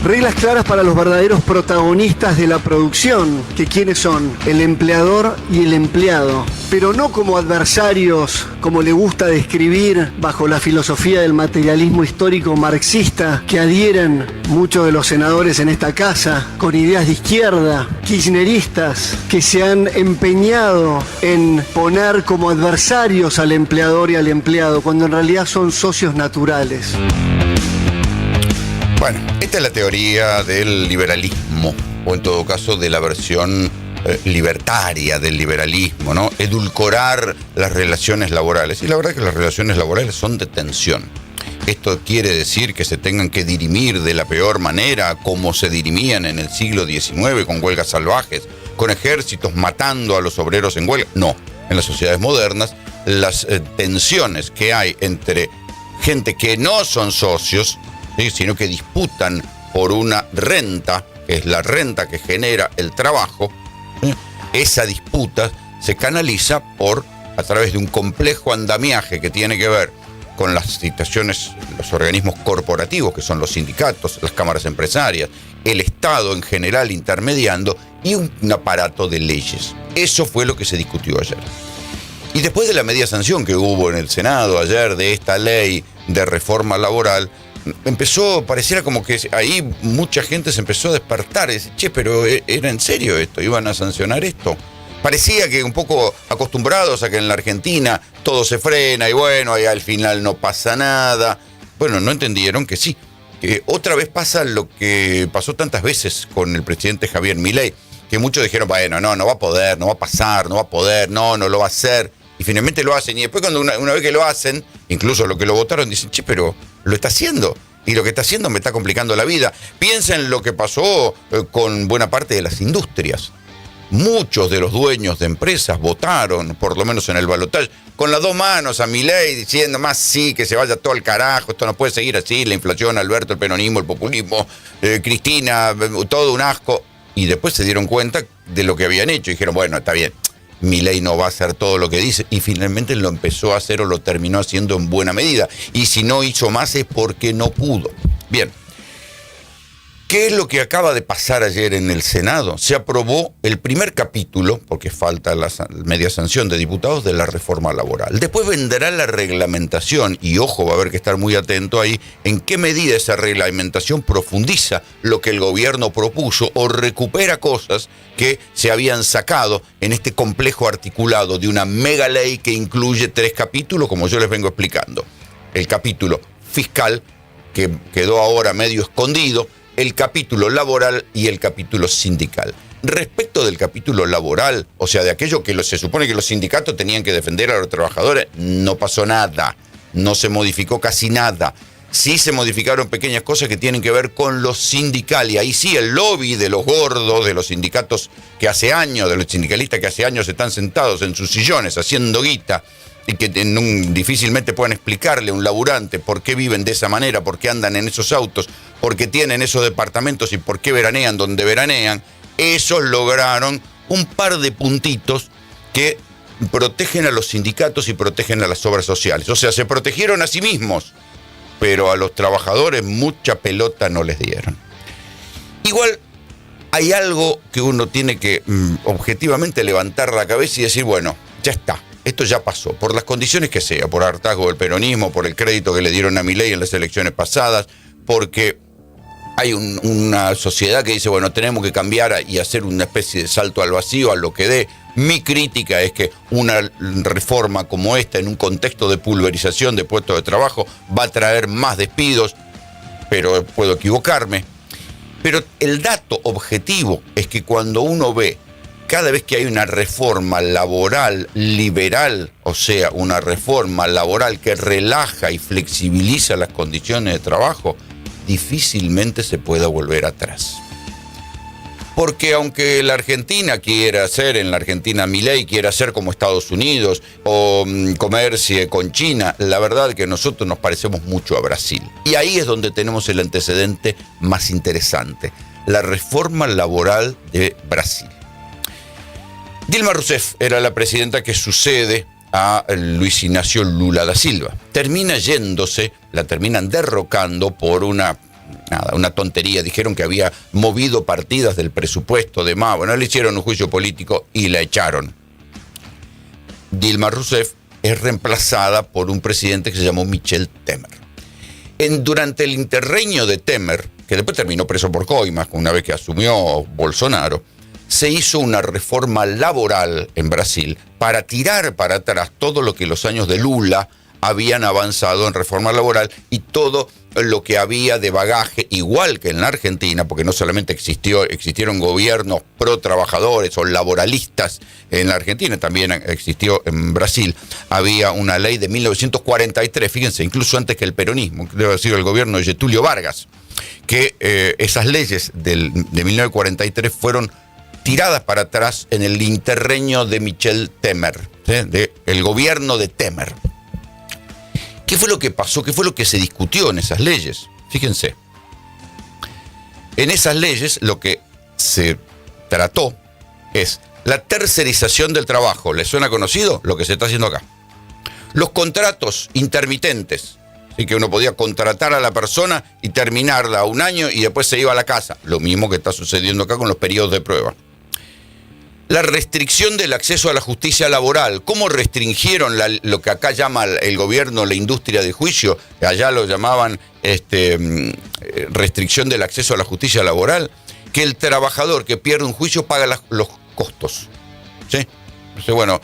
Reglas claras para los verdaderos protagonistas de la producción, que quiénes son, el empleador y el empleado, pero no como adversarios, como le gusta describir bajo la filosofía del materialismo histórico marxista que adhieren muchos de los senadores en esta casa, con ideas de izquierda, kirchneristas, que se han empeñado en poner como adversarios al empleador y al empleado, cuando en realidad son socios naturales. Bueno, esta es la teoría del liberalismo, o en todo caso de la versión libertaria del liberalismo, ¿no? Edulcorar las relaciones laborales. Y la verdad es que las relaciones laborales son de tensión. Esto quiere decir que se tengan que dirimir de la peor manera, como se dirimían en el siglo XIX, con huelgas salvajes, con ejércitos matando a los obreros en huelga. No, en las sociedades modernas, las tensiones que hay entre gente que no son socios, ¿sí?, sino que disputan por una renta, que es la renta que genera el trabajo, ¿sí?, esa disputa se canaliza a través de un complejo andamiaje que tiene que ver con las situaciones, los organismos corporativos, que son los sindicatos, las cámaras empresarias, el Estado en general intermediando, y un aparato de leyes. Eso fue lo que se discutió ayer. Y después de la media sanción que hubo en el Senado ayer de esta ley de reforma laboral, pareciera como que ahí mucha gente se empezó a despertar y decir, che, pero ¿era en serio esto? ¿Iban a sancionar esto? Parecía que un poco acostumbrados a que en la Argentina todo se frena y bueno, ahí al final no pasa nada. Bueno, no entendieron que sí, que otra vez pasa lo que pasó tantas veces con el presidente Javier Milei, que muchos dijeron, bueno, no va a poder, no va a pasar, no va a poder, no lo va a hacer. Y finalmente lo hacen. Y después cuando una vez que lo hacen, incluso los que lo votaron dicen, che, pero lo está haciendo. Y lo que está haciendo me está complicando la vida. Piensa en lo que pasó con buena parte de las industrias. Muchos de los dueños de empresas votaron, por lo menos en el balotaje, con las dos manos a Milei diciendo, más sí, que se vaya todo al carajo, esto no puede seguir así, la inflación, Alberto, el peronismo, el populismo, Cristina, todo un asco. Y después se dieron cuenta de lo que habían hecho y dijeron, bueno, está bien, Milei no va a hacer todo lo que dice, y finalmente lo empezó a hacer o lo terminó haciendo en buena medida. Y si no hizo más es porque no pudo. Bien. ¿Qué es lo que acaba de pasar ayer en el Senado? Se aprobó el primer capítulo, porque falta la media sanción de diputados, de la reforma laboral. Después vendrá la reglamentación, y ojo, va a haber que estar muy atento ahí, en qué medida esa reglamentación profundiza lo que el gobierno propuso o recupera cosas que se habían sacado en este complejo articulado de una mega ley que incluye 3 capítulos, como yo les vengo explicando. El capítulo fiscal, que quedó ahora medio escondido, el capítulo laboral y el capítulo sindical. Respecto del capítulo laboral, o sea, de aquello que se supone que los sindicatos tenían que defender a los trabajadores, no pasó nada, no se modificó casi nada. Sí se modificaron pequeñas cosas que tienen que ver con lo sindical, y ahí sí el lobby de los gordos, de los sindicatos que hace años, de los sindicalistas que hace años están sentados en sus sillones haciendo guita, y que difícilmente pueden explicarle a un laburante por qué viven de esa manera, por qué andan en esos autos, por qué tienen esos departamentos y por qué veranean donde veranean. Esos lograron un par de puntitos que protegen a los sindicatos y protegen a las obras sociales. O sea, se protegieron a sí mismos, pero a los trabajadores mucha pelota no les dieron. Igual hay algo que uno tiene que objetivamente levantar la cabeza y decir, bueno, ya está. Esto ya pasó, por las condiciones que sea, por hartazgo del peronismo, por el crédito que le dieron a Milei en las elecciones pasadas, porque hay una sociedad que dice, bueno, tenemos que cambiar y hacer una especie de salto al vacío, a lo que dé. Mi crítica es que una reforma como esta, en un contexto de pulverización de puestos de trabajo, va a traer más despidos, pero puedo equivocarme. Pero el dato objetivo es que cuando uno ve cada vez que hay una reforma laboral liberal, o sea, una reforma laboral que relaja y flexibiliza las condiciones de trabajo, difícilmente se pueda volver atrás. Porque aunque la Argentina quiera ser, en la Argentina Milei quiera ser como Estados Unidos o comercie con China, la verdad es que nosotros nos parecemos mucho a Brasil. Y ahí es donde tenemos el antecedente más interesante, la reforma laboral de Brasil. Dilma Rousseff era la presidenta que sucede a Luis Ignacio Lula da Silva. Termina yéndose, la terminan derrocando por una nada, una tontería. Dijeron que había movido partidas del presupuesto de más. Bueno, le hicieron un juicio político y la echaron. Dilma Rousseff es reemplazada por un presidente que se llamó Michel Temer. Durante el interreño de Temer, que después terminó preso por coimas, una vez que asumió Bolsonaro, se hizo una reforma laboral en Brasil para tirar para atrás todo lo que los años de Lula habían avanzado en reforma laboral y todo lo que había de bagaje, igual que en la Argentina, porque no solamente existieron gobiernos pro trabajadores o laboralistas en la Argentina, también existió en Brasil. Había una ley de 1943, fíjense, incluso antes que el peronismo, debe haber sido el gobierno de Getúlio Vargas, que esas leyes de 1943 fueron tiradas para atrás en el interreño de Michel Temer, ¿sí? El gobierno de Temer. ¿Qué fue lo que pasó? ¿Qué fue lo que se discutió en esas leyes? Fíjense. En esas leyes lo que se trató es la tercerización del trabajo. ¿Les suena conocido lo que se está haciendo acá? Los contratos intermitentes. Así que uno podía contratar a la persona y terminarla un año y después se iba a la casa. Lo mismo que está sucediendo acá con los periodos de prueba. La restricción del acceso a la justicia laboral. ¿Cómo restringieron lo que acá llama el gobierno la industria de juicio? Allá lo llamaban restricción del acceso a la justicia laboral. Que el trabajador que pierde un juicio paga los costos. ¿Sí? Entonces, bueno,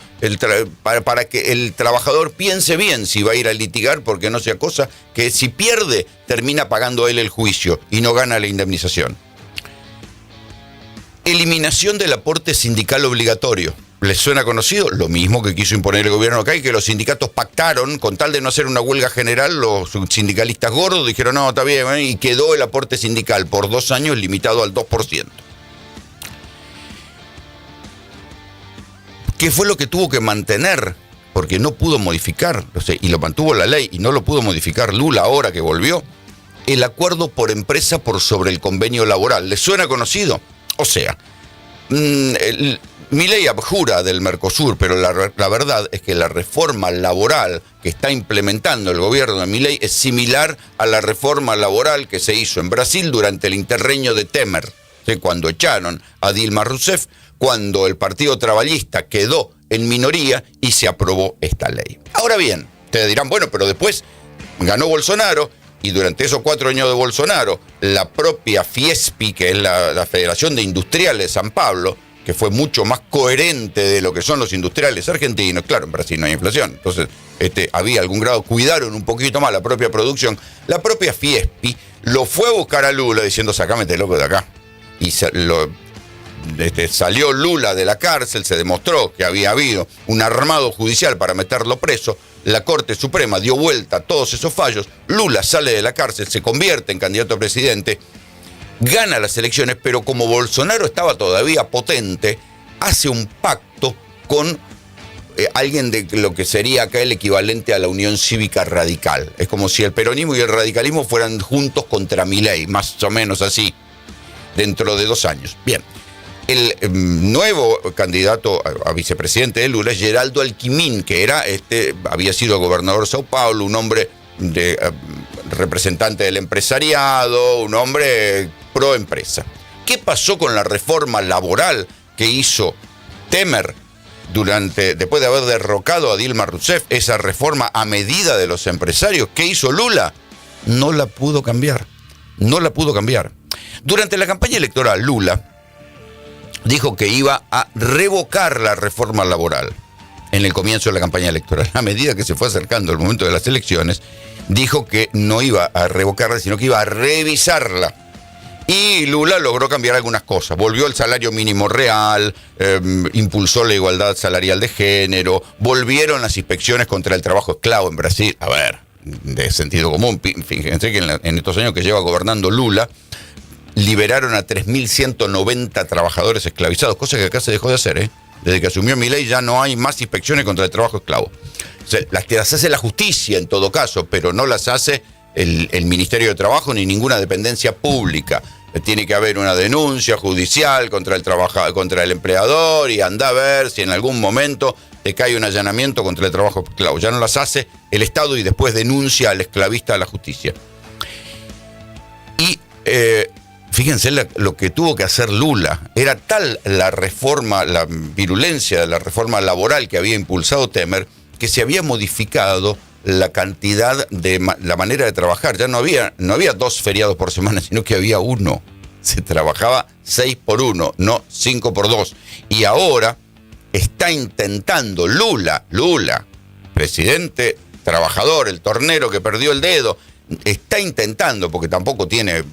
para que el trabajador piense bien si va a ir a litigar, porque no sea cosa que si pierde termina pagando él el juicio y no gana la indemnización. Eliminación del aporte sindical obligatorio. ¿Les suena conocido? Lo mismo que quiso imponer el gobierno acá y que los sindicatos pactaron, con tal de no hacer una huelga general, los sindicalistas gordos dijeron, no, está bien, y quedó el aporte sindical por 2 años limitado al 2%. ¿Qué fue lo que tuvo que mantener? Porque no pudo modificar, y lo mantuvo la ley, y no lo pudo modificar Lula ahora que volvió, el acuerdo por empresa por sobre el convenio laboral. ¿Les suena conocido? O sea, Milei abjura del Mercosur, pero la verdad es que la reforma laboral que está implementando el gobierno de Milei es similar a la reforma laboral que se hizo en Brasil durante el interreño de Temer, ¿sí? Cuando echaron a Dilma Rousseff, cuando el Partido Trabajista quedó en minoría y se aprobó esta ley. Ahora bien, ustedes dirán, bueno, pero después ganó Bolsonaro. Y durante esos 4 años de Bolsonaro, la propia Fiespi, que es la Federación de Industriales de San Pablo, que fue mucho más coherente de lo que son los industriales argentinos, claro, en Brasil no hay inflación, entonces había algún grado, cuidaron un poquito más la propia producción, la propia Fiespi lo fue a buscar a Lula diciendo, sacame este loco de acá. Y salió Lula de la cárcel, se demostró que había habido un armado judicial para meterlo preso. La Corte Suprema dio vuelta a todos esos fallos, Lula sale de la cárcel, se convierte en candidato a presidente, gana las elecciones, pero como Bolsonaro estaba todavía potente, hace un pacto con alguien de lo que sería acá el equivalente a la Unión Cívica Radical. Es como si el peronismo y el radicalismo fueran juntos contra Milei, más o menos así, dentro de 2 años. Bien. El nuevo candidato a vicepresidente de Lula es Geraldo Alckmin, que había sido gobernador de Sao Paulo, un hombre representante del empresariado, un hombre pro empresa. ¿Qué pasó con la reforma laboral que hizo Temer después de haber derrocado a Dilma Rousseff, esa reforma a medida de los empresarios? ¿Qué hizo Lula? No la pudo cambiar. No la pudo cambiar. Durante la campaña electoral, Lula dijo que iba a revocar la reforma laboral en el comienzo de la campaña electoral. A medida que se fue acercando el momento de las elecciones, dijo que no iba a revocarla, sino que iba a revisarla. Y Lula logró cambiar algunas cosas. Volvió el salario mínimo real, impulsó la igualdad salarial de género, volvieron las inspecciones contra el trabajo esclavo en Brasil. A ver, de sentido común, fíjense que en estos años que lleva gobernando Lula, liberaron a 3.190 trabajadores esclavizados, cosa que acá se dejó de hacer, Desde que asumió Milei ya no hay más inspecciones contra el trabajo esclavo. O sea, las hace la justicia en todo caso, pero no las hace el Ministerio de Trabajo ni ninguna dependencia pública. Tiene que haber una denuncia judicial contra el empleador y anda a ver si en algún momento te cae un allanamiento contra el trabajo esclavo. Ya no las hace el Estado y después denuncia al esclavista a la justicia. Y Fíjense lo que tuvo que hacer Lula. Era tal la reforma, la virulencia de la reforma laboral que había impulsado Temer, que se había modificado la cantidad de la manera de trabajar. Ya no había 2 feriados por semana, sino que había 1. Se trabajaba 6 por 1, no 5 por 2. Y ahora está intentando Lula, presidente trabajador, el tornero que perdió el dedo, está intentando, porque tampoco tiene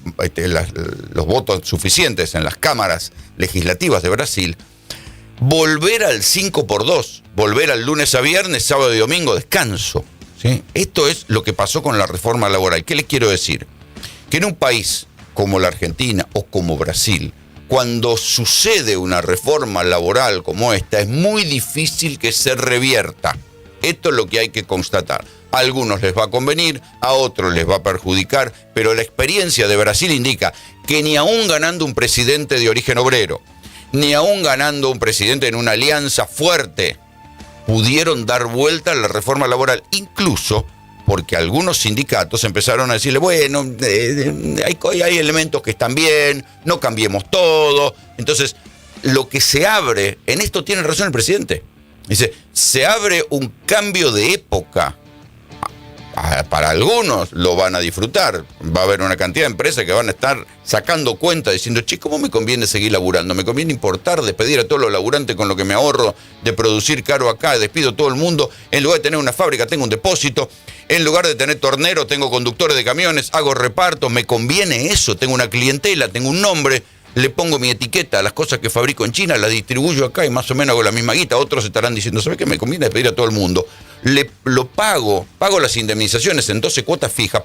los votos suficientes en las cámaras legislativas de Brasil, volver al 5 por 2, volver al lunes a viernes, sábado y domingo, descanso. ¿Sí? Esto es lo que pasó con la reforma laboral. ¿Qué les quiero decir? Que en un país como la Argentina o como Brasil, cuando sucede una reforma laboral como esta, es muy difícil que se revierta. Esto es lo que hay que constatar. A algunos les va a convenir, a otros les va a perjudicar, pero la experiencia de Brasil indica que ni aún ganando un presidente de origen obrero, ni aún ganando un presidente en una alianza fuerte, pudieron dar vuelta a la reforma laboral, incluso porque algunos sindicatos empezaron a decirle, bueno, hay elementos que están bien, no cambiemos todo. Entonces, lo que se abre, en esto tiene razón el presidente, dice, se abre un cambio de época. Para algunos lo van a disfrutar, va a haber una cantidad de empresas que van a estar sacando cuenta diciendo, che, ¿cómo me conviene seguir laburando? Me conviene importar, despedir a todos los laburantes con lo que me ahorro de producir caro acá, despido a todo el mundo, en lugar de tener una fábrica tengo un depósito, en lugar de tener torneros tengo conductores de camiones, hago repartos, me conviene eso, tengo una clientela, tengo un nombre, le pongo mi etiqueta a las cosas que fabrico en China, las distribuyo acá y más o menos hago la misma guita. Otros estarán diciendo, ¿sabes qué? Me conviene despedir a todo el mundo. Lo pago las indemnizaciones en 12 cuotas fijas,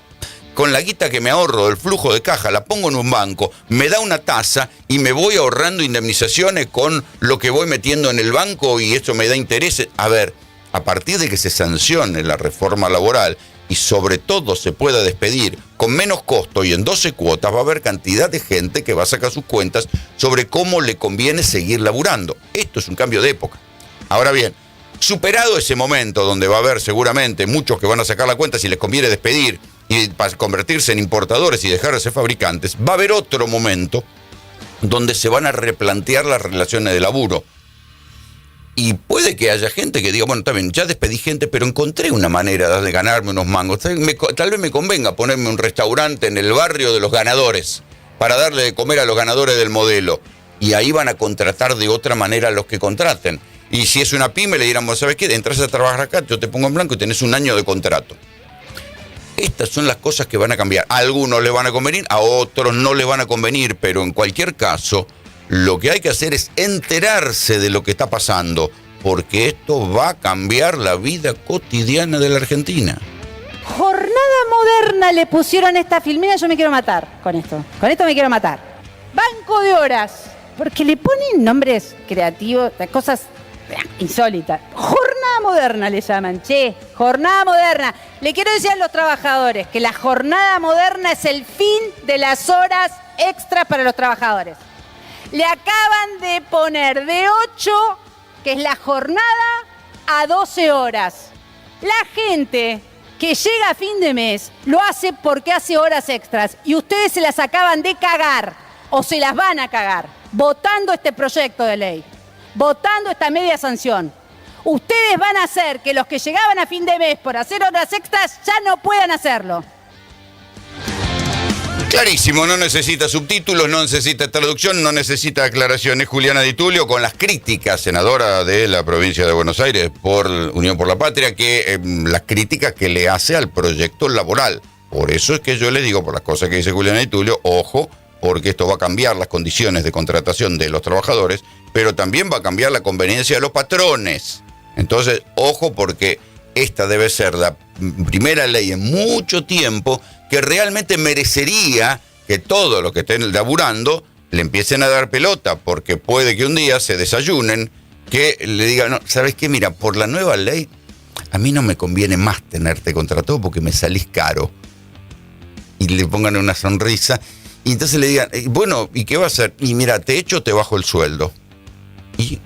con la guita que me ahorro del flujo de caja, la pongo en un banco, me da una tasa y me voy ahorrando indemnizaciones con lo que voy metiendo en el banco y eso me da intereses. A ver, a partir de que se sancione la reforma laboral y sobre todo se pueda despedir con menos costo y en 12 cuotas, va a haber cantidad de gente que va a sacar sus cuentas sobre cómo le conviene seguir laburando. Esto es un cambio de época. Ahora bien, superado ese momento donde va a haber seguramente muchos que van a sacar la cuenta si les conviene despedir y para convertirse en importadores y dejar de ser fabricantes, va a haber otro momento donde se van a replantear las relaciones de laburo. Y puede que haya gente que diga, bueno, está bien, ya despedí gente, pero encontré una manera de ganarme unos mangos. Tal vez me convenga ponerme un restaurante en el barrio de los ganadores para darle de comer a los ganadores del modelo. Y ahí van a contratar de otra manera a los que contraten. Y si es una pyme, le dirán, ¿sabes qué? Entras a trabajar acá, yo te pongo en blanco y tenés 1 año de contrato. Estas son las cosas que van a cambiar. A algunos les van a convenir, a otros no les van a convenir, pero en cualquier caso, lo que hay que hacer es enterarse de lo que está pasando, porque esto va a cambiar la vida cotidiana de la Argentina. Jornada moderna le pusieron esta filmina, yo me quiero matar con esto. Con esto me quiero matar. Banco de horas, porque le ponen nombres creativos, cosas insólitas. Jornada moderna le llaman, che, jornada moderna. Le quiero decir a los trabajadores que la jornada moderna es el fin de las horas extras para los trabajadores. Le acaban de poner de 8, que es la jornada, a 12 horas. La gente que llega a fin de mes lo hace porque hace horas extras y ustedes se las acaban de cagar o se las van a cagar votando este proyecto de ley, votando esta media sanción. Ustedes van a hacer que los que llegaban a fin de mes por hacer horas extras ya no puedan hacerlo. Clarísimo, no necesita subtítulos, no necesita traducción, no necesita aclaraciones. Juliana Di Tulio con las críticas, senadora de la provincia de Buenos Aires por Unión por la Patria, que las críticas que le hace al proyecto laboral. Por eso es que yo le digo, por las cosas que dice Juliana Di Tulio, ojo, porque esto va a cambiar las condiciones de contratación de los trabajadores, pero también va a cambiar la conveniencia de los patrones. Entonces, ojo, porque esta debe ser la primera ley en mucho tiempo que realmente merecería que todos los que estén laburando le empiecen a dar pelota, porque puede que un día se desayunen, que le digan, no, ¿sabes qué? Mira, por la nueva ley, a mí no me conviene más tenerte contratado porque me salís caro. Y le pongan una sonrisa, y entonces le digan, bueno, ¿y qué va a hacer? Y mira, te echo, te bajo el sueldo. Y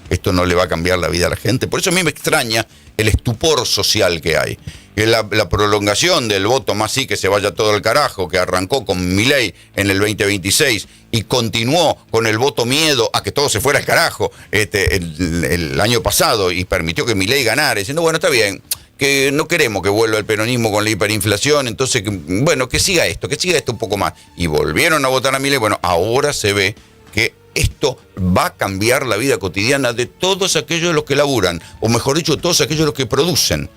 esto no le va a cambiar la vida a la gente. Por eso a mí me extraña el estupor social que hay. que la prolongación del voto más sí que se vaya todo al carajo, que arrancó con Milei en el 2026 y continuó con el voto miedo a que todo se fuera al carajo el año pasado y permitió que Milei ganara, diciendo, bueno, está bien, que no queremos que vuelva el peronismo con la hiperinflación, entonces, bueno, que siga esto un poco más. Y volvieron a votar a Milei. Bueno, ahora se ve que esto va a cambiar la vida cotidiana de todos aquellos de los que laburan, o mejor dicho, todos aquellos de los que producen,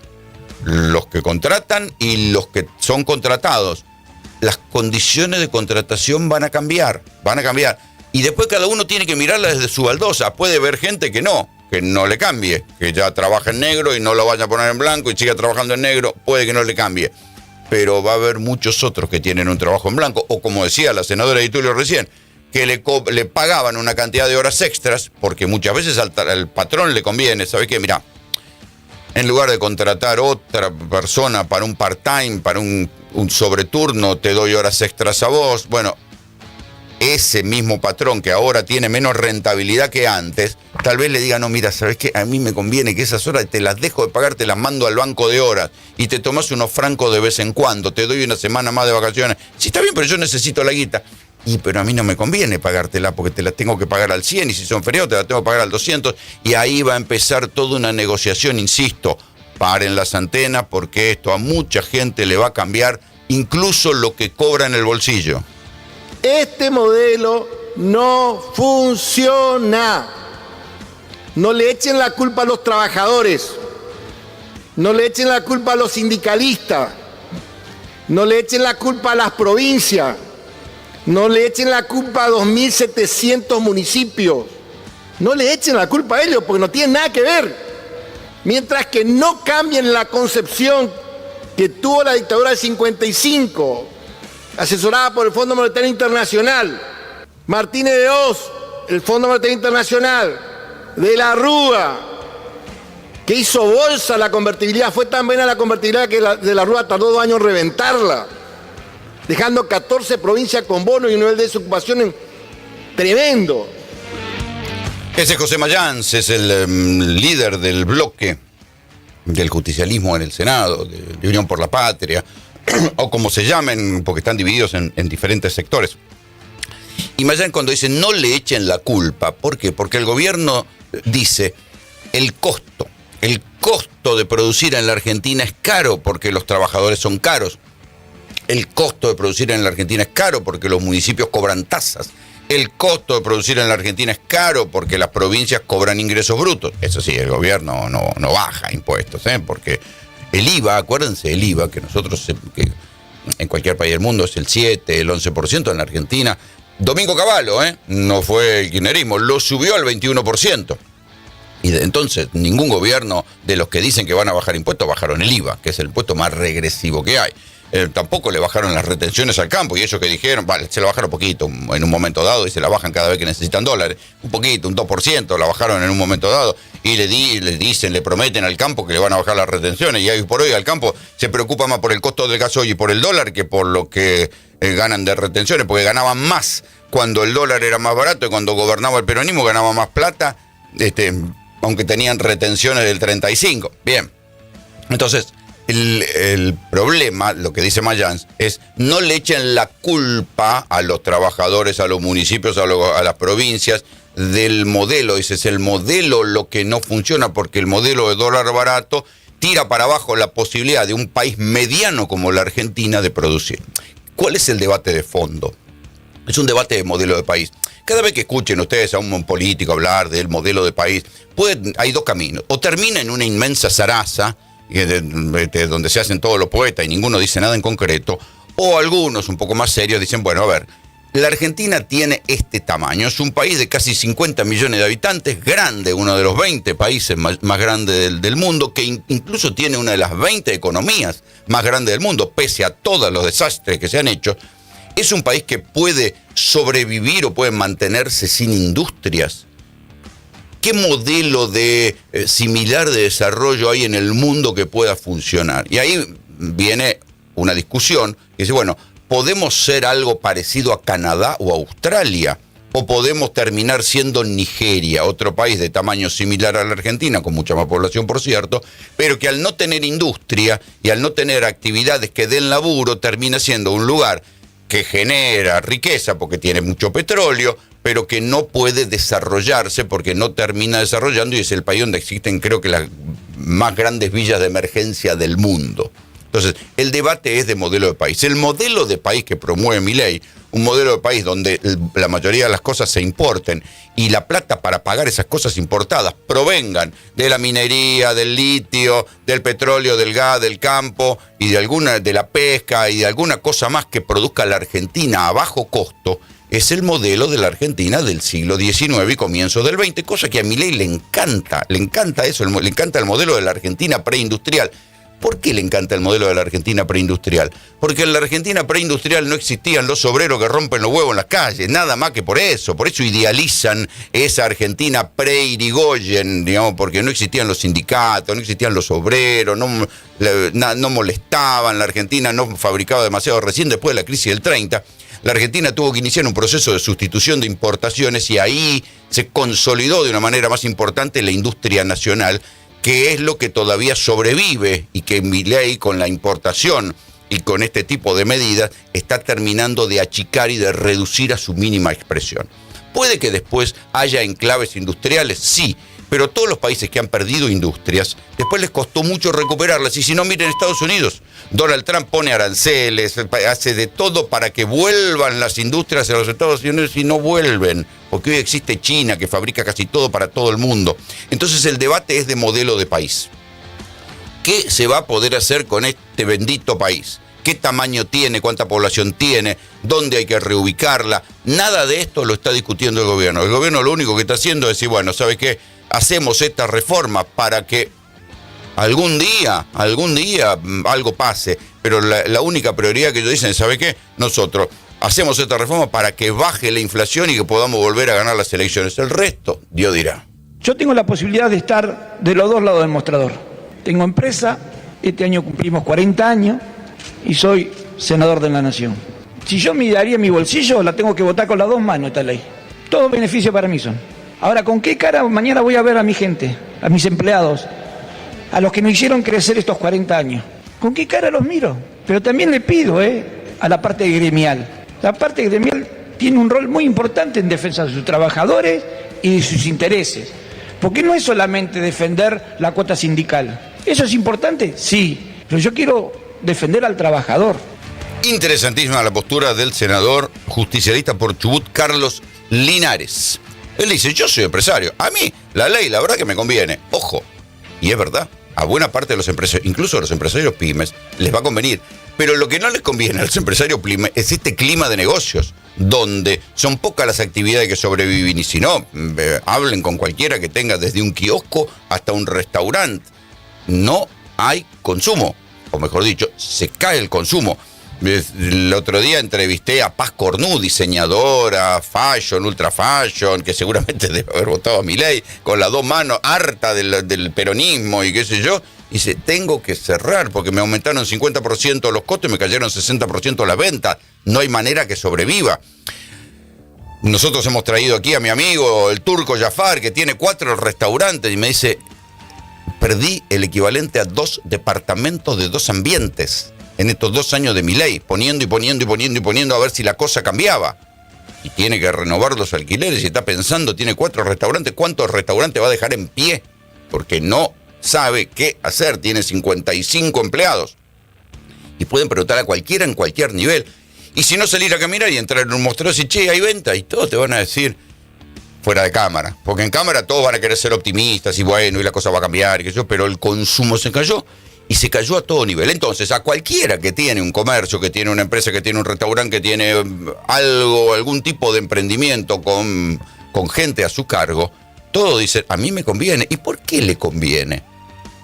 los que contratan y los que son contratados. Las condiciones de contratación van a cambiar. Y después cada uno tiene que mirarla desde su baldosa. Puede haber gente que no le cambie, que ya trabaja en negro y no lo vaya a poner en blanco y siga trabajando en negro, puede que no le cambie. Pero va a haber muchos otros que tienen un trabajo en blanco, o como decía la senadora de Tulio recién, que le pagaban una cantidad de horas extras, porque muchas veces al patrón le conviene, ¿sabes qué? Mirá, en lugar de contratar otra persona para un part-time, para un sobreturno, te doy horas extras a vos. Bueno, ese mismo patrón que ahora tiene menos rentabilidad que antes, tal vez le diga, no, mira, ¿sabes qué? A mí me conviene que esas horas te las dejo de pagar, te las mando al banco de horas y te tomás unos francos de vez en cuando, te doy una semana más de vacaciones. Sí, está bien, pero yo necesito la guita. Pero a mí no me conviene pagártela porque te la tengo que pagar al 100 y si son feriados te la tengo que pagar al 200 y ahí va a empezar toda una negociación, insisto, paren las antenas porque esto a mucha gente le va a cambiar incluso lo que cobra en el bolsillo. Este modelo no funciona. No le echen la culpa a los trabajadores, no le echen la culpa a los sindicalistas, no le echen la culpa a las provincias. No le echen la culpa a 2.700 municipios. No le echen la culpa a ellos porque no tienen nada que ver. Mientras que no cambien la concepción que tuvo la dictadura del 55, asesorada por el Fondo Monetario Internacional, Martínez de Oz, el Fondo Monetario Internacional, de la Rúa, que hizo bolsa la convertibilidad. Fue tan buena la convertibilidad que de la Rúa tardó 2 años en reventarla, dejando 14 provincias con bono y un nivel de desocupación tremendo. Ese es José Mayans, es el líder del bloque del justicialismo en el Senado, de Unión por la Patria, o como se llamen, porque están divididos en diferentes sectores. Y Mayans cuando dice no le echen la culpa, ¿por qué? Porque el gobierno dice el costo de producir en la Argentina es caro porque los trabajadores son caros. El costo de producir en la Argentina es caro porque los municipios cobran tasas. El costo de producir en la Argentina es caro porque las provincias cobran ingresos brutos. Eso sí, el gobierno no baja impuestos, porque el IVA, acuérdense, el IVA, que nosotros, que en cualquier país del mundo es el 7, el 11%, en la Argentina, Domingo Cavallo, no fue el kirchnerismo, lo subió al 21%. Y entonces ningún gobierno de los que dicen que van a bajar impuestos bajaron el IVA, que es el impuesto más regresivo que hay. Tampoco le bajaron las retenciones al campo y ellos que dijeron, vale, se la bajaron poquito en un momento dado y se la bajan cada vez que necesitan dólares, un poquito, un 2%, la bajaron en un momento dado y le prometen al campo que le van a bajar las retenciones y hoy por hoy al campo se preocupa más por el costo del gasoil y por el dólar que por lo que ganan de retenciones, porque ganaban más cuando el dólar era más barato y cuando gobernaba el peronismo ganaban más plata, aunque tenían retenciones del 35%. Bien, entonces el problema, lo que dice Mayans, es no le echen la culpa a los trabajadores, a los municipios, a las provincias del modelo. Ese es el modelo lo que no funciona, porque el modelo de dólar barato tira para abajo la posibilidad de un país mediano como la Argentina de producir. ¿Cuál es el debate de fondo? Es un debate de modelo de país. Cada vez que escuchen ustedes a un político hablar del modelo de país, hay 2 caminos. O termina en una inmensa zaraza, donde se hacen todos los poetas y ninguno dice nada en concreto, o algunos un poco más serios dicen, bueno, a ver, la Argentina tiene este tamaño, es un país de casi 50 millones de habitantes, grande, uno de los 20 países más grandes del mundo, que incluso tiene una de las 20 economías más grandes del mundo, pese a todos los desastres que se han hecho. Es un país que puede sobrevivir o puede mantenerse sin industrias. ¿Qué modelo similar de desarrollo hay en el mundo que pueda funcionar? Y ahí viene una discusión que dice, bueno, ¿podemos ser algo parecido a Canadá o a Australia? o podemos terminar siendo Nigeria, otro país de tamaño similar a la Argentina, con mucha más población por cierto, pero que al no tener industria y al no tener actividades que den laburo, termina siendo un lugar que genera riqueza porque tiene mucho petróleo, pero que no puede desarrollarse porque no termina desarrollando, y es el país donde existen, creo que, las más grandes villas de emergencia del mundo. Entonces, el debate es de modelo de país. El modelo de país que promueve Milei, un modelo de país donde la mayoría de las cosas se importen y la plata para pagar esas cosas importadas provengan de la minería, del litio, del petróleo, del gas, del campo y de la pesca y de alguna cosa más que produzca la Argentina a bajo costo, es el modelo de la Argentina del siglo XIX y comienzos del XX, cosa que a Milei le encanta eso, le encanta el modelo de la Argentina preindustrial. ¿Por qué le encanta el modelo de la Argentina preindustrial? Porque en la Argentina preindustrial no existían los obreros que rompen los huevos en las calles, nada más que por eso idealizan esa Argentina pre-Irigoyen, digamos, porque no existían los sindicatos, no existían los obreros, no molestaban, la Argentina no fabricaba demasiado. Recién después de la crisis del 30, la Argentina tuvo que iniciar un proceso de sustitución de importaciones y ahí se consolidó de una manera más importante la industria nacional, que es lo que todavía sobrevive y que Milei con la importación y con este tipo de medidas está terminando de achicar y de reducir a su mínima expresión. ¿Puede que después haya enclaves industriales? Sí, pero todos los países que han perdido industrias, después les costó mucho recuperarlas. Y si no, miren Estados Unidos. Donald Trump pone aranceles, hace de todo para que vuelvan las industrias a los Estados Unidos y no vuelven, porque hoy existe China que fabrica casi todo para todo el mundo. Entonces el debate es de modelo de país. ¿Qué se va a poder hacer con este bendito país? ¿Qué tamaño tiene? ¿Cuánta población tiene? ¿Dónde hay que reubicarla? Nada de esto lo está discutiendo el gobierno. El gobierno lo único que está haciendo es decir, bueno, ¿sabes qué? Hacemos esta reforma para que algún día algo pase, pero la única prioridad que ellos dicen es, ¿sabe qué? Nosotros hacemos esta reforma para que baje la inflación y que podamos volver a ganar las elecciones. El resto, Dios dirá. Yo tengo la posibilidad de estar de los dos lados del mostrador. Tengo empresa, este año cumplimos 40 años y soy senador de la Nación. Si yo miraría mi bolsillo, la tengo que votar con las dos manos esta ley. Todos beneficios para mí son. Ahora, ¿con qué cara mañana voy a ver a mi gente, a mis empleados, a los que nos hicieron crecer estos 40 años? ¿Con qué cara los miro? Pero también le pido a la parte gremial. La parte gremial tiene un rol muy importante en defensa de sus trabajadores y de sus intereses. Porque no es solamente defender la cuota sindical. ¿Eso es importante? Sí, pero yo quiero defender al trabajador. Interesantísima la postura del senador justicialista por Chubut, Carlos Linares. Él dice, yo soy empresario, a mí la ley, la verdad que me conviene. Ojo, y es verdad, a buena parte de los empresarios, incluso a los empresarios pymes, les va a convenir. Pero lo que no les conviene a los empresarios pymes es este clima de negocios, donde son pocas las actividades que sobreviven. Y si no, hablen con cualquiera que tenga desde un kiosco hasta un restaurante. No hay consumo, o mejor dicho, se cae el consumo. El otro día entrevisté a Paz Cornu, diseñadora, fashion, ultra fashion, que seguramente debe haber votado a Milei, con las dos manos, harta del peronismo y qué sé yo. Y dice, tengo que cerrar porque me aumentaron 50% los costos y me cayeron 60% las ventas. No hay manera que sobreviva. Nosotros hemos traído aquí a mi amigo, el turco Jafar, que tiene 4 restaurantes, y me dice, perdí el equivalente a 2 departamentos de 2 ambientes en estos 2 años de Milei, poniendo a ver si la cosa cambiaba. Y tiene que renovar los alquileres y está pensando, tiene 4 restaurantes, ¿cuántos restaurantes va a dejar en pie? Porque no sabe qué hacer, tiene 55 empleados. Y pueden preguntar a cualquiera en cualquier nivel. Y si no, salir a caminar y entrar en un mostrador y decir, che, hay venta, y todos te van a decir, fuera de cámara. Porque en cámara todos van a querer ser optimistas y bueno, y la cosa va a cambiar, y qué sé yo, pero el consumo se cayó. Y se cayó a todo nivel. Entonces, a cualquiera que tiene un comercio, que tiene una empresa, que tiene un restaurante, que tiene algún tipo de emprendimiento con gente a su cargo, todo dice, a mí me conviene. ¿Y por qué le conviene?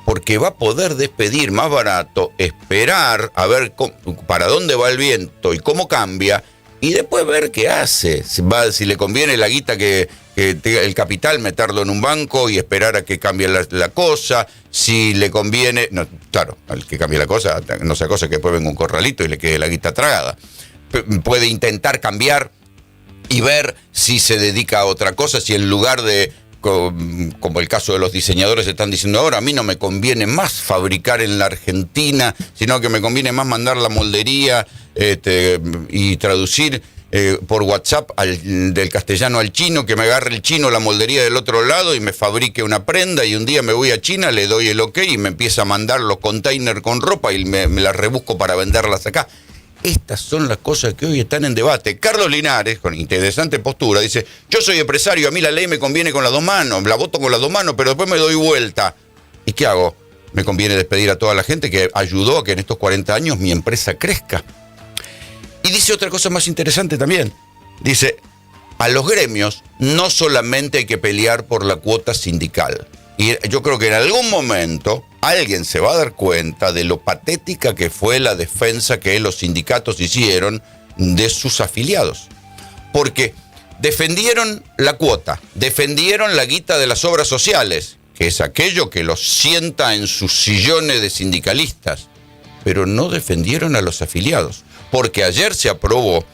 Porque va a poder despedir más barato, esperar a ver para dónde va el viento y cómo cambia, y después ver qué hace. Si le conviene la guita que el capital, meterlo en un banco y esperar a que cambie la cosa. Si le conviene, no, claro, al que cambie la cosa, no sea cosa que después venga un corralito y le quede la guita tragada. Puede intentar cambiar y ver si se dedica a otra cosa, si en lugar de, como el caso de los diseñadores están diciendo ahora, a mí no me conviene más fabricar en la Argentina, sino que me conviene más mandar la moldería y traducir por WhatsApp del castellano al chino, que me agarre el chino la moldería del otro lado y me fabrique una prenda, y un día me voy a China, le doy el ok y me empieza a mandar los containers con ropa y me las rebusco para venderlas acá. Estas son las cosas que hoy están en debate. Carlos Linares, con interesante postura, dice: yo soy empresario, a mí la ley me conviene con las dos manos, la voto con las dos manos, pero después me doy vuelta. ¿Y qué hago? Me conviene despedir a toda la gente que ayudó a que en estos 40 años mi empresa crezca. Y dice otra cosa más interesante también. Dice: a los gremios no solamente hay que pelear por la cuota sindical. Y yo creo que en algún momento alguien se va a dar cuenta de lo patética que fue la defensa que los sindicatos hicieron de sus afiliados. Porque defendieron la cuota, defendieron la guita de las obras sociales, que es aquello que los sienta en sus sillones de sindicalistas, pero no defendieron a los afiliados. Porque ayer se aprobó,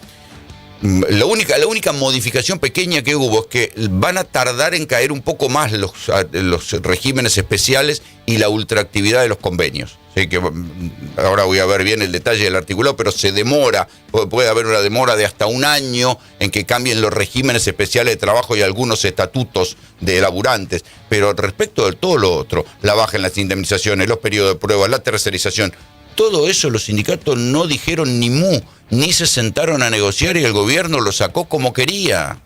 la única modificación pequeña que hubo es que van a tardar en caer un poco más los regímenes especiales y la ultraactividad de los convenios. Sé que ahora voy a ver bien el detalle del articulado, pero se demora, puede haber una demora de hasta un año en que cambien los regímenes especiales de trabajo y algunos estatutos de laburantes. Pero respecto de todo lo otro, la baja en las indemnizaciones, los periodos de prueba, la tercerización, todo eso los sindicatos no dijeron ni mu, ni se sentaron a negociar y el gobierno lo sacó como quería.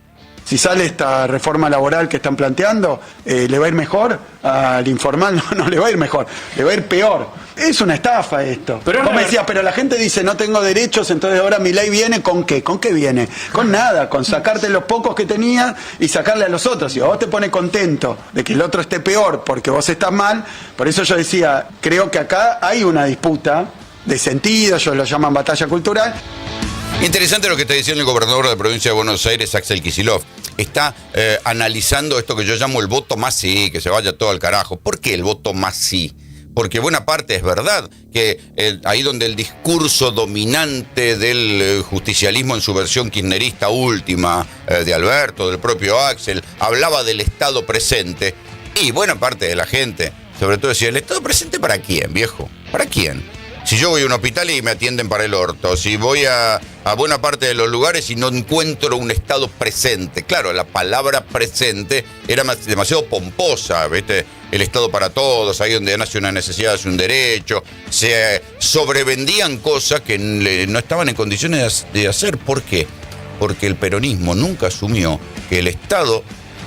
Si sale esta reforma laboral que están planteando, ¿le va a ir mejor? Al informal no le va a ir mejor, le va a ir peor. Es una estafa esto. Pero vos me decías, pero la gente dice no tengo derechos, entonces ahora mi ley viene ¿con qué? ¿Con qué viene? Con nada, con sacarte los pocos que tenía y sacarle a los otros. Y a vos te pone contento de que el otro esté peor porque vos estás mal. Por eso yo decía, creo que acá hay una disputa de sentido, ellos lo llaman batalla cultural. Interesante lo que está diciendo el gobernador de la provincia de Buenos Aires, Axel Kicillof. Está analizando esto que yo llamo el voto más sí, que se vaya todo al carajo. ¿Por qué el voto más sí? Porque buena parte es verdad, que ahí donde el discurso dominante del justicialismo en su versión kirchnerista última, de Alberto, del propio Axel, hablaba del Estado presente, y buena parte de la gente, sobre todo decía, ¿el Estado presente para quién, viejo? ¿Para quién? Si yo voy a un hospital y me atienden para el orto, si voy a buena parte de los lugares y no encuentro un Estado presente. Claro, la palabra presente era demasiado pomposa, ¿viste? El Estado para todos, ahí donde nace una necesidad es un derecho. Se sobrevendían cosas que no estaban en condiciones de hacer. ¿Por qué? Porque el peronismo nunca asumió que el Estado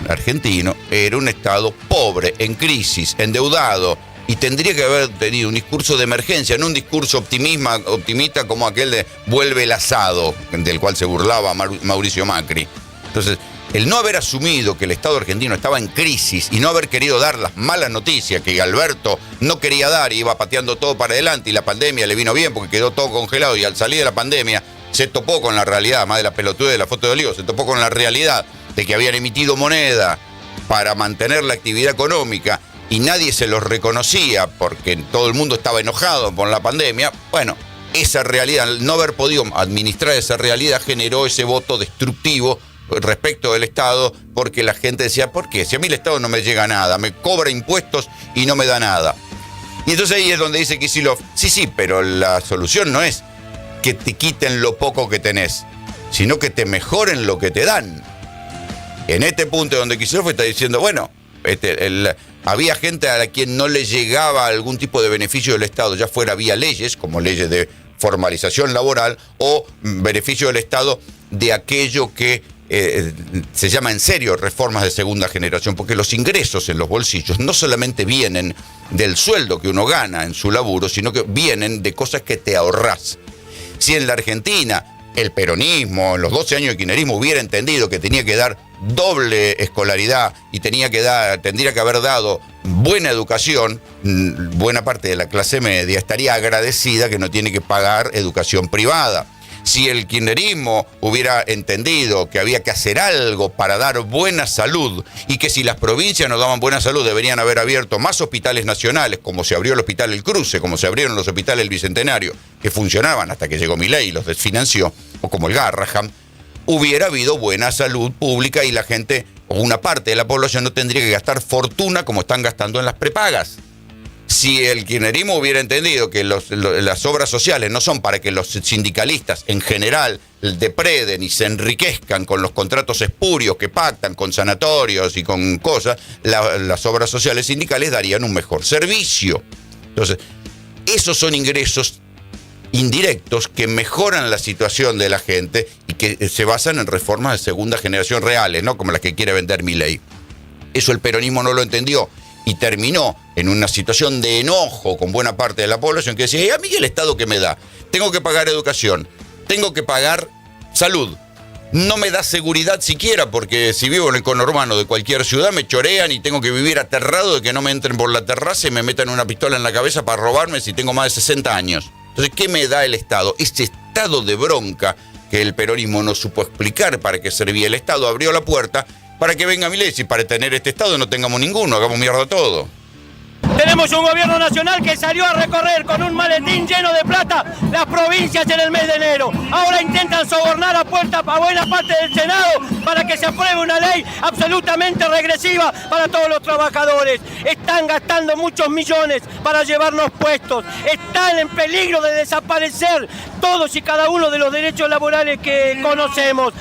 argentino era un Estado pobre, en crisis, endeudado, y tendría que haber tenido un discurso de emergencia, no un discurso optimista como aquel de vuelve el asado, del cual se burlaba Mauricio Macri. Entonces, el no haber asumido que el Estado argentino estaba en crisis y no haber querido dar las malas noticias que Alberto no quería dar y iba pateando todo para adelante, y la pandemia le vino bien porque quedó todo congelado, y al salir de la pandemia se topó con la realidad, más de la pelotudez de la foto de Olivo, se topó con la realidad de que habían emitido moneda para mantener la actividad económica y nadie se los reconocía porque todo el mundo estaba enojado por la pandemia. Bueno, esa realidad, no haber podido administrar esa realidad generó ese voto destructivo respecto del Estado, porque la gente decía, ¿por qué? Si a mí el Estado no me llega nada, me cobra impuestos y no me da nada. Y entonces ahí es donde dice Kicillof, sí, pero la solución no es que te quiten lo poco que tenés, sino que te mejoren lo que te dan. En este punto donde Kicillof está diciendo, bueno, había gente a la quien no le llegaba algún tipo de beneficio del Estado, ya fuera vía leyes, como leyes de formalización laboral, o beneficio del Estado de aquello que se llama en serio reformas de segunda generación, porque los ingresos en los bolsillos no solamente vienen del sueldo que uno gana en su laburo, sino que vienen de cosas que te ahorrás. Si en la Argentina el peronismo, en los 12 años de kirchnerismo, hubiera entendido que tenía que dar doble escolaridad y tendría que haber dado buena educación, buena parte de la clase media estaría agradecida que no tiene que pagar educación privada. Si el kirchnerismo hubiera entendido que había que hacer algo para dar buena salud, y que si las provincias no daban buena salud deberían haber abierto más hospitales nacionales, como se abrió el Hospital El Cruce, como se abrieron los hospitales El Bicentenario, que funcionaban hasta que llegó Milei y los desfinanció, o como el Garrahan, hubiera habido buena salud pública y la gente, o una parte de la población, no tendría que gastar fortuna como están gastando en las prepagas. Si el kirchnerismo hubiera entendido que las obras sociales no son para que los sindicalistas en general depreden y se enriquezcan con los contratos espurios que pactan con sanatorios y con cosas, las obras sociales sindicales darían un mejor servicio. Entonces, esos son ingresos indirectos que mejoran la situación de la gente y que se basan en reformas de segunda generación reales, no como las que quiere vender Milei. Eso el peronismo no lo entendió y terminó en una situación de enojo con buena parte de la población que decía, ¿y a mí el Estado qué me da? Tengo que pagar educación, tengo que pagar salud. No me da seguridad siquiera, porque si vivo en el conurbano de cualquier ciudad me chorean y tengo que vivir aterrado de que no me entren por la terraza y me metan una pistola en la cabeza para robarme si tengo más de 60 años. Entonces, ¿qué me da el Estado? Ese estado de bronca que el peronismo no supo explicar para qué servía el Estado, abrió la puerta para que venga Milei, y para tener este Estado no tengamos ninguno, hagamos mierda todo. Tenemos un gobierno nacional que salió a recorrer con un maletín lleno de plata las provincias en el mes de enero. Ahora intentan sobornar a buena parte del Senado para que se apruebe una ley absolutamente regresiva para todos los trabajadores. Están gastando muchos millones para llevarnos puestos. Están en peligro de desaparecer todos y cada uno de los derechos laborales que conocemos.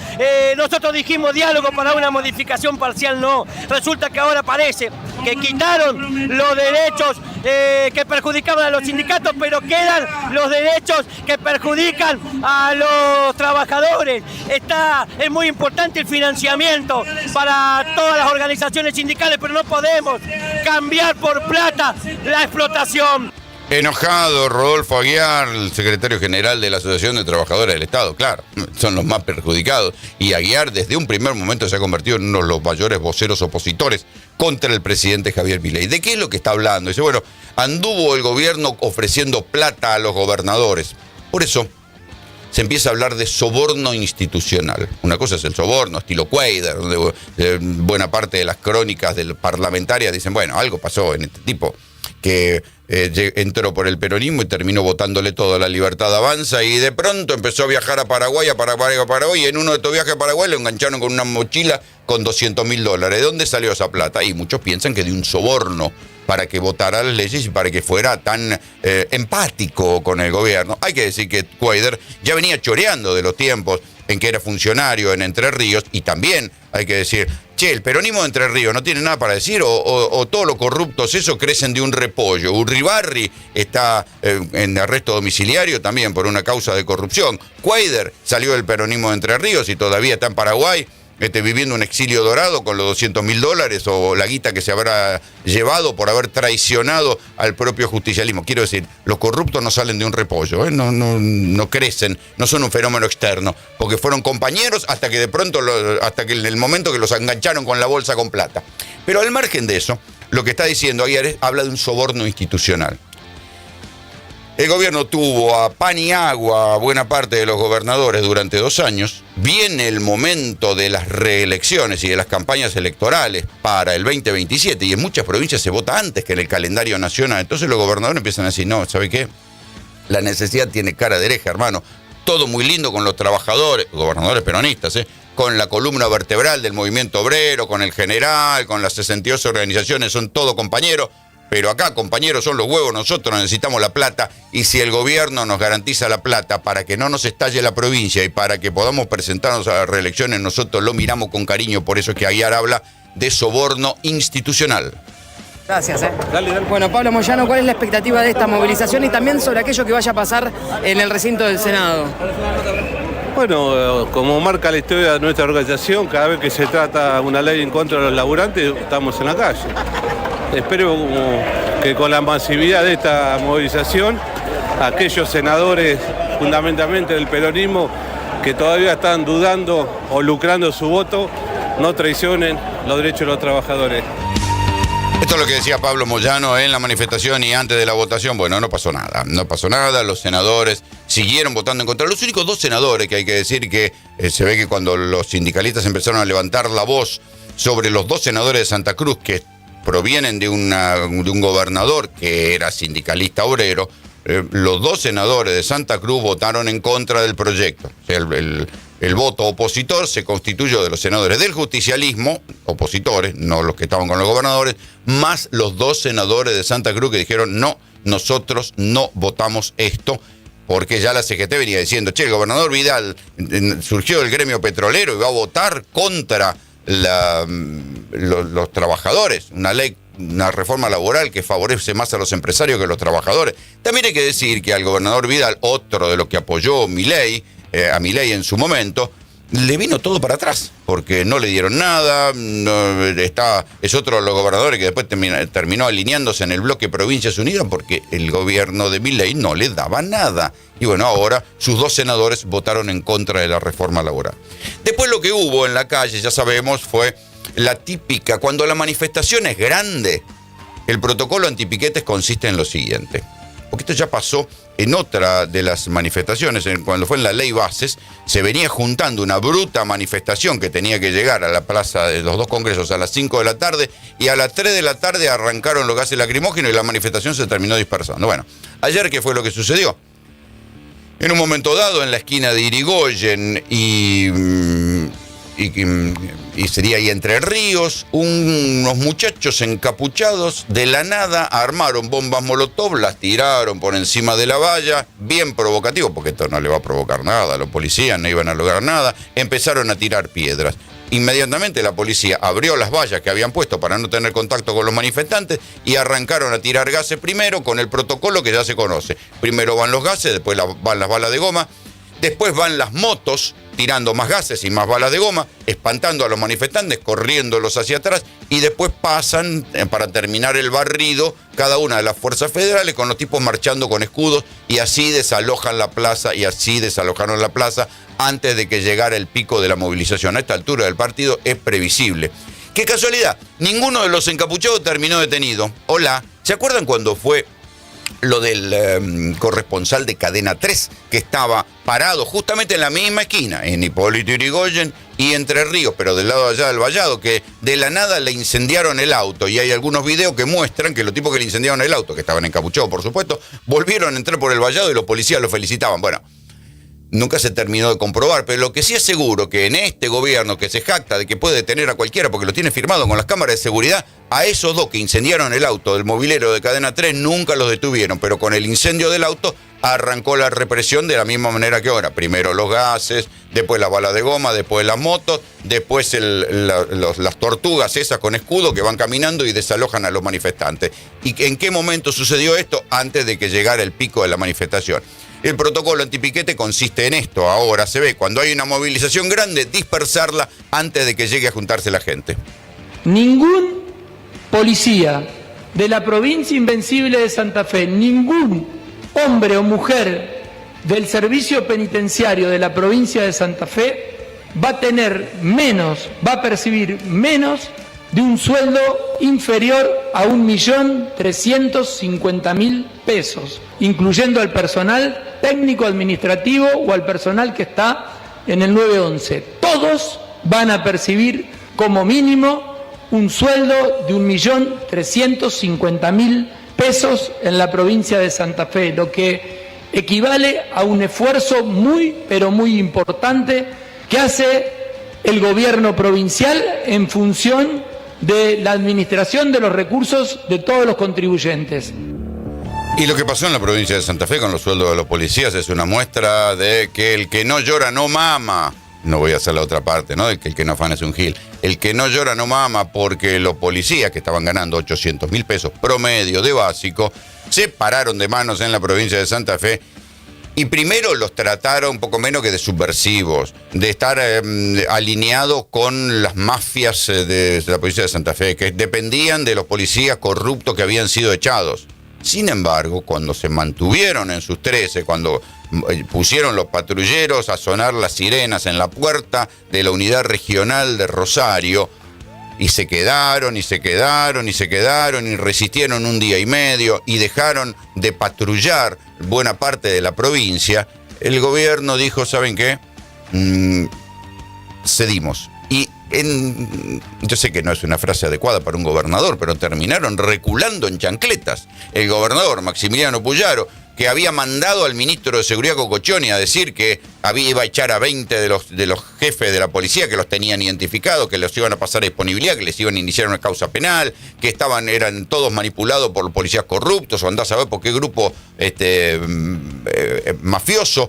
Nosotros dijimos diálogo para una modificación parcial, no. Resulta que ahora parece que quitaron los derechos que perjudicaban a los sindicatos, pero quedan los derechos que perjudican a los trabajadores. Es muy importante el financiamiento para todas las organizaciones sindicales, pero no podemos cambiar por plata la explotación. Enojado Rodolfo Aguiar, el secretario general de la Asociación de Trabajadores del Estado, claro, son los más perjudicados. Y Aguiar desde un primer momento se ha convertido en uno de los mayores voceros opositores contra el presidente Javier Milei. ¿De qué es lo que está hablando? Dice, bueno, anduvo el gobierno ofreciendo plata a los gobernadores. Por eso se empieza a hablar de soborno institucional. Una cosa es el soborno, estilo Cuadra, donde buena parte de las crónicas parlamentarias dicen, bueno, algo pasó en este tipo que entró por el peronismo y terminó votándole todo a La Libertad Avanza y de pronto empezó a viajar a Paraguay, y en uno de estos viajes a Paraguay lo engancharon con una mochila con $200.000. ¿De dónde salió esa plata? Y muchos piensan que de un soborno para que votara las leyes y para que fuera tan empático con el gobierno. Hay que decir que Cuadra ya venía choreando de los tiempos en que era funcionario en Entre Ríos, y también hay que decir, el peronismo de Entre Ríos no tiene nada para decir, o todos los corruptos eso crecen de un repollo. Urribarri está en arresto domiciliario también por una causa de corrupción. Cuadra salió del peronismo de Entre Ríos y todavía está en Paraguay, viviendo un exilio dorado con los $200.000 o la guita que se habrá llevado por haber traicionado al propio justicialismo. Quiero decir, los corruptos no salen de un repollo, no crecen, no son un fenómeno externo, porque fueron compañeros hasta que de pronto, hasta que en el momento que los engancharon con la bolsa con plata. Pero al margen de eso, lo que está diciendo Aguiar habla de un soborno institucional. El gobierno tuvo a pan y agua a buena parte de los gobernadores durante 2 años. Viene el momento de las reelecciones y de las campañas electorales para el 2027 y en muchas provincias se vota antes que en el calendario nacional. Entonces los gobernadores empiezan a decir, no, ¿sabe qué? La necesidad tiene cara de hereje, hermano. Todo muy lindo con los trabajadores, gobernadores peronistas, con la columna vertebral del movimiento obrero, con el general, con las 62 organizaciones, son todos compañeros. Pero acá, compañeros, son los huevos, nosotros necesitamos la plata, y si el gobierno nos garantiza la plata para que no nos estalle la provincia y para que podamos presentarnos a las reelecciones, nosotros lo miramos con cariño. Por eso es que Aguiar habla de soborno institucional. Gracias. Dale. Bueno, Pablo Moyano, ¿cuál es la expectativa de esta movilización y también sobre aquello que vaya a pasar en el recinto del Senado? Bueno, como marca la historia de nuestra organización, cada vez que se trata una ley en contra de los laburantes, estamos en la calle. Espero que con la masividad de esta movilización, aquellos senadores fundamentalmente del peronismo que todavía están dudando o lucrando su voto, no traicionen los derechos de los trabajadores. Esto es lo que decía Pablo Moyano en la manifestación y antes de la votación. Bueno, no pasó nada, los senadores siguieron votando en contra. Los únicos 2 senadores que hay que decir que se ve que cuando los sindicalistas empezaron a levantar la voz sobre los 2 senadores de Santa Cruz que provienen de un gobernador que era sindicalista obrero, los 2 senadores de Santa Cruz votaron en contra del proyecto. O sea, el voto opositor se constituyó de los senadores del justicialismo, opositores, no los que estaban con los gobernadores, más los 2 senadores de Santa Cruz que dijeron, no, nosotros no votamos esto, porque ya la CGT venía diciendo, che, el gobernador Vidal surgió del gremio petrolero y va a votar contra los trabajadores, una reforma laboral que favorece más a los empresarios que a los trabajadores. También hay que decir que al gobernador Vidal, otro de los que apoyó a Milei en su momento, le vino todo para atrás, porque no le dieron nada, es otro de los gobernadores que después terminó alineándose en el bloque Provincias Unidas porque el gobierno de Milei no le daba nada. Y bueno, ahora sus 2 senadores votaron en contra de la reforma laboral. Después lo que hubo en la calle, ya sabemos, fue la típica, cuando la manifestación es grande, el protocolo antipiquetes consiste en lo siguiente. Porque esto ya pasó en otra de las manifestaciones, cuando fue en la Ley Bases, se venía juntando una bruta manifestación que tenía que llegar a la plaza de los 2 congresos a las 5 de la tarde, y a las 3 de la tarde arrancaron los gases lacrimógenos y la manifestación se terminó dispersando. Bueno, ayer, ¿qué fue lo que sucedió? En un momento dado, en la esquina de Irigoyen y sería ahí Entre Ríos, unos muchachos encapuchados de la nada armaron bombas molotov, las tiraron por encima de la valla, bien provocativo, porque esto no le va a provocar nada, los policías no iban a lograr nada, empezaron a tirar piedras. Inmediatamente la policía abrió las vallas que habían puesto para no tener contacto con los manifestantes y arrancaron a tirar gases primero con el protocolo que ya se conoce. Primero van los gases, después van las balas de goma, después van las motos tirando más gases y más balas de goma, espantando a los manifestantes, corriéndolos hacia atrás, y después pasan, para terminar el barrido, cada una de las fuerzas federales con los tipos marchando con escudos, y así desalojan la plaza, y así desalojaron la plaza antes de que llegara el pico de la movilización. A esta altura del partido es previsible. ¡Qué casualidad! Ninguno de los encapuchados terminó detenido. Hola, ¿se acuerdan cuando fue lo del corresponsal de Cadena 3, que estaba parado justamente en la misma esquina, en Hipólito Yrigoyen y Entre Ríos, pero del lado allá del vallado, que de la nada le incendiaron el auto? Y hay algunos videos que muestran que los tipos que le incendiaron el auto, que estaban encapuchados por supuesto, volvieron a entrar por el vallado y los policías lo felicitaban. Bueno, nunca se terminó de comprobar, pero lo que sí es seguro, que en este gobierno que se jacta de que puede detener a cualquiera porque lo tiene firmado con las cámaras de seguridad, a esos 2 que incendiaron el auto del movilero de Cadena 3 nunca los detuvieron, pero con el incendio del auto arrancó la represión de la misma manera que ahora. Primero los gases, después las balas de goma, después las motos, después las tortugas esas con escudo que van caminando y desalojan a los manifestantes. ¿Y en qué momento sucedió esto? Antes de que llegara el pico de la manifestación. El protocolo antipiquete consiste en esto. Ahora se ve, cuando hay una movilización grande, dispersarla antes de que llegue a juntarse la gente. Ningún policía de la provincia invencible de Santa Fe, ningún hombre o mujer del servicio penitenciario de la provincia de Santa Fe va a tener menos, va a percibir menos de un sueldo inferior a 1.350.000 pesos, incluyendo al personal técnico administrativo o al personal que está en el 911. Todos van a percibir como mínimo un sueldo de 1.350.000 pesos en la provincia de Santa Fe, lo que equivale a un esfuerzo muy, pero muy importante que hace el gobierno provincial en función de la administración de los recursos de todos los contribuyentes. Y lo que pasó en la provincia de Santa Fe con los sueldos de los policías es una muestra de que el que no llora no mama. No voy a hacer la otra parte, ¿no? De que el que no afana es un gil. El que no llora no mama, porque los policías que estaban ganando 800.000 pesos promedio de básico se pararon de manos en la provincia de Santa Fe. Y primero los trataron un poco menos que de subversivos, de estar alineados con las mafias de la provincia de Santa Fe, que dependían de los policías corruptos que habían sido echados. Sin embargo, cuando se mantuvieron en sus 13, cuando pusieron los patrulleros a sonar las sirenas en la puerta de la unidad regional de Rosario, y se quedaron, y se quedaron, y se quedaron, y resistieron 1 día y medio, y dejaron de patrullar buena parte de la provincia, el gobierno dijo, ¿saben qué? Cedimos. Y yo sé que no es una frase adecuada para un gobernador, pero terminaron reculando en chancletas. El gobernador Maximiliano Puyaro que había mandado al ministro de Seguridad Cocochoni a decir que iba a echar a 20 de los jefes de la policía, que los tenían identificados, que los iban a pasar a disponibilidad, que les iban a iniciar una causa penal, que eran todos manipulados por policías corruptos, o andás a ver por qué grupo mafioso.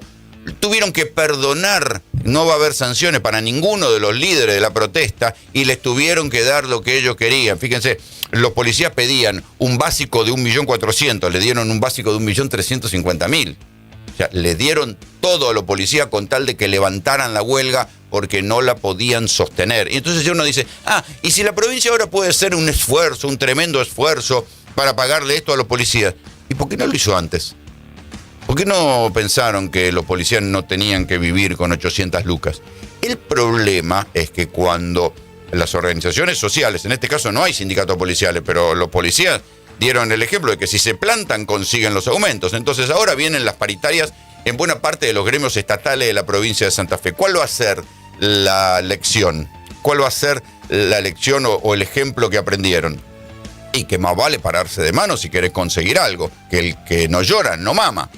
Tuvieron que perdonar, no va a haber sanciones para ninguno de los líderes de la protesta y les tuvieron que dar lo que ellos querían. Fíjense, los policías pedían un básico de 1.400.000, le dieron un básico de 1.350.000. O sea, le dieron todo a los policías con tal de que levantaran la huelga porque no la podían sostener. Y entonces uno dice, y si la provincia ahora puede hacer un esfuerzo, un tremendo esfuerzo para pagarle esto a los policías, ¿y por qué no lo hizo antes? ¿Por qué no pensaron que los policías no tenían que vivir con 800 lucas? El problema es que cuando las organizaciones sociales, en este caso no hay sindicatos policiales, pero los policías dieron el ejemplo de que si se plantan consiguen los aumentos. Entonces ahora vienen las paritarias en buena parte de los gremios estatales de la provincia de Santa Fe. ¿Cuál va a ser la lección? ¿Cuál va a ser la lección o el ejemplo que aprendieron? Y que más vale pararse de manos si querés conseguir algo, que el que no llora no mama.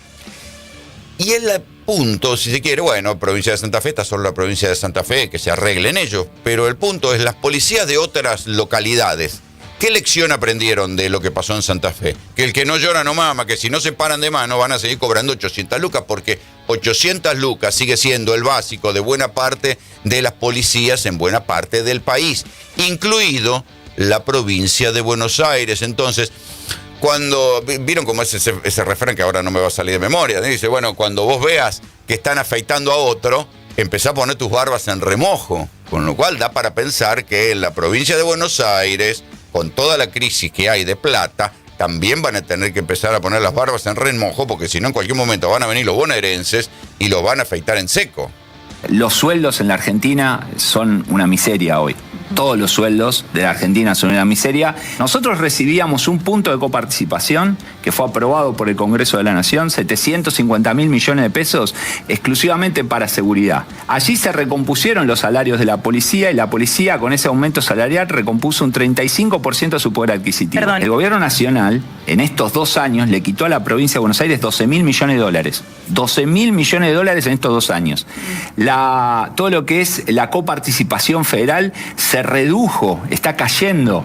Y el punto, si se quiere, bueno, provincia de Santa Fe, está solo la provincia de Santa Fe, que se arreglen ellos, pero el punto es las policías de otras localidades. ¿Qué lección aprendieron de lo que pasó en Santa Fe? Que el que no llora no mama, que si no se paran de mano van a seguir cobrando 800 lucas, porque 800 lucas sigue siendo el básico de buena parte de las policías en buena parte del país, incluido la provincia de Buenos Aires. Entonces, cuando vieron como ese refrán que ahora no me va a salir de memoria, dice, bueno, cuando vos veas que están afeitando a otro, empezá a poner tus barbas en remojo, con lo cual da para pensar que en la provincia de Buenos Aires, con toda la crisis que hay de plata, también van a tener que empezar a poner las barbas en remojo, porque si no en cualquier momento van a venir los bonaerenses y los van a afeitar en seco. Los sueldos en la Argentina son una miseria hoy. Todos los sueldos de la Argentina son una miseria. Nosotros recibíamos un punto de coparticipación que fue aprobado por el Congreso de la Nación, 750.000 millones de pesos exclusivamente para seguridad. Allí se recompusieron los salarios de la policía y la policía con ese aumento salarial recompuso un 35% de su poder adquisitivo. Perdón. El gobierno nacional en estos 2 años le quitó a la provincia de Buenos Aires 12.000 millones de dólares. 12.000 millones de dólares en estos 2 años. Todo lo que es la coparticipación federal se redujo, está cayendo.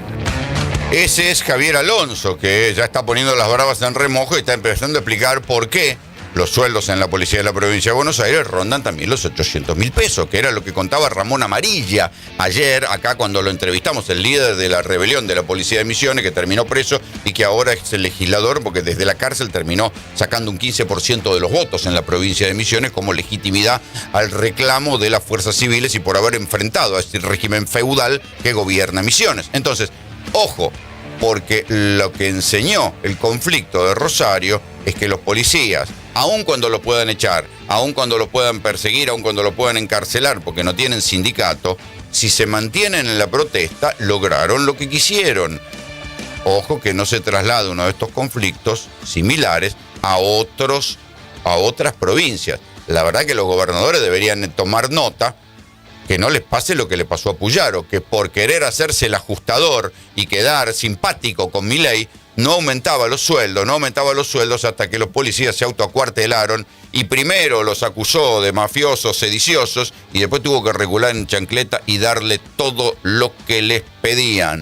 Ese es Javier Alonso, que ya está poniendo las barbas en remojo y está empezando a explicar por qué los sueldos en la policía de la provincia de Buenos Aires rondan también los 800.000 pesos, que era lo que contaba Ramón Amarilla ayer, acá cuando lo entrevistamos, el líder de la rebelión de la policía de Misiones, que terminó preso y que ahora es el legislador, porque desde la cárcel terminó sacando un 15% de los votos en la provincia de Misiones como legitimidad al reclamo de las fuerzas civiles y por haber enfrentado a este régimen feudal que gobierna Misiones. Entonces, ojo, porque lo que enseñó el conflicto de Rosario es que los policías, aun cuando lo puedan echar, aun cuando lo puedan perseguir, aun cuando lo puedan encarcelar porque no tienen sindicato, si se mantienen en la protesta, lograron lo que quisieron. Ojo que no se traslade uno de estos conflictos similares a otras provincias. La verdad que los gobernadores deberían tomar nota que no les pase lo que le pasó a Puyaro, que por querer hacerse el ajustador y quedar simpático con Milei, no aumentaba los sueldos hasta que los policías se autoacuartelaron y primero los acusó de mafiosos, sediciosos y después tuvo que regular en chancleta y darle todo lo que les pedían.